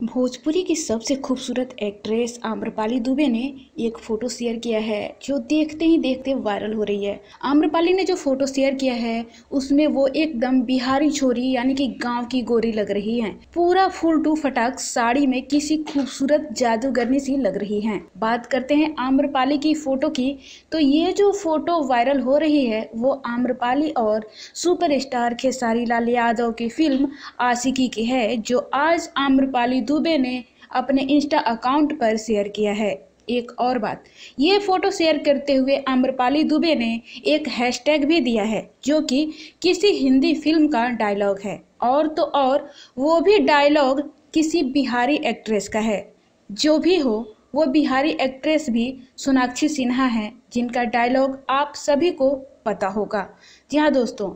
भोजपुरी की सबसे खूबसूरत एक्ट्रेस आम्रपाली दुबे ने एक फोटो शेयर किया है जो देखते ही देखते वायरल हो रही है। आम्रपाली ने जो फोटो शेयर किया है उसमें वो एकदम बिहारी छोरी यानी कि गांव की गोरी लग रही हैं। पूरा फुल टू फटाक साड़ी में किसी खूबसूरत जादूगरनी सी लग रही हैं। बात करते हैं आम्रपाली की फोटो की, तो ये जो फोटो वायरल हो रही है वो आम्रपाली और सुपरस्टार खेसारी लाल यादव की फिल्म आशिकी की है, जो आज आम्रपाली दुबे ने अपने इंस्टा अकाउंट पर शेयर किया है। एक और बात, ये फोटो शेयर करते हुए आम्रपाली दुबे ने एक हैशटैग भी दिया है जो कि किसी हिंदी फिल्म का डायलॉग है, और तो और वो भी डायलॉग किसी बिहारी एक्ट्रेस का है। जो भी हो, वो बिहारी एक्ट्रेस भी सोनाक्षी सिन्हा हैं, जिनका डायलॉग आप सभी को पता होगा। जी हाँ दोस्तों,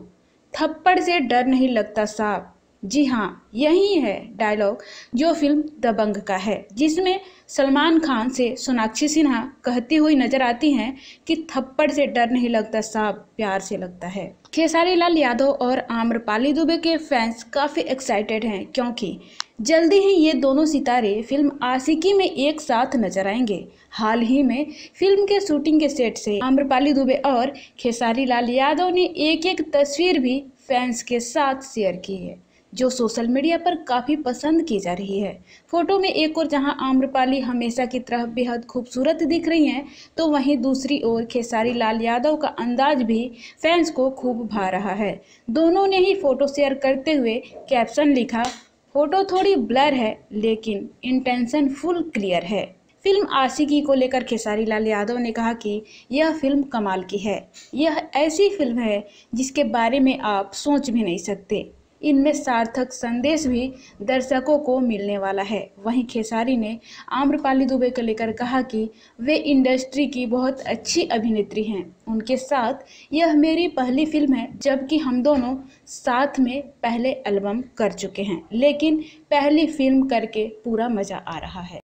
थप्पड़ से डर नहीं लगता सांप। जी हाँ, यही है डायलॉग जो फिल्म दबंग का है, जिसमें सलमान खान से सोनाक्षी सिन्हा कहती हुई नजर आती हैं कि थप्पड़ से डर नहीं लगता सांप, प्यार से लगता है। खेसारी लाल यादव और आम्रपाली दुबे के फैंस काफी एक्साइटेड हैं, क्योंकि जल्दी ही ये दोनों सितारे फिल्म आशिकी में एक साथ नजर आएंगे। हाल ही में फिल्म के शूटिंग के सेट से आम्रपाली दुबे और खेसारी लाल यादव ने एक एक तस्वीर भी फैंस के साथ शेयर की है, जो सोशल मीडिया पर काफ़ी पसंद की जा रही है। फोटो में एक ओर जहां आम्रपाली हमेशा की तरह बेहद खूबसूरत दिख रही हैं, तो वहीं दूसरी ओर खेसारी लाल यादव का अंदाज भी फैंस को खूब भा रहा है। दोनों ने ही फोटो शेयर करते हुए कैप्शन लिखा, फोटो थोड़ी ब्लर है लेकिन इंटेंशन फुल क्लियर है। फिल्म आशिकी को लेकर खेसारी लाल यादव ने कहा कि यह फिल्म कमाल की है। यह ऐसी फिल्म है जिसके बारे में आप सोच भी नहीं सकते। इनमें सार्थक संदेश भी दर्शकों को मिलने वाला है। वहीं खेसारी ने आम्रपाली दुबे को लेकर कहा कि वे इंडस्ट्री की बहुत अच्छी अभिनेत्री हैं। उनके साथ यह मेरी पहली फिल्म है, जबकि हम दोनों साथ में पहले एल्बम कर चुके हैं, लेकिन पहली फिल्म करके पूरा मज़ा आ रहा है।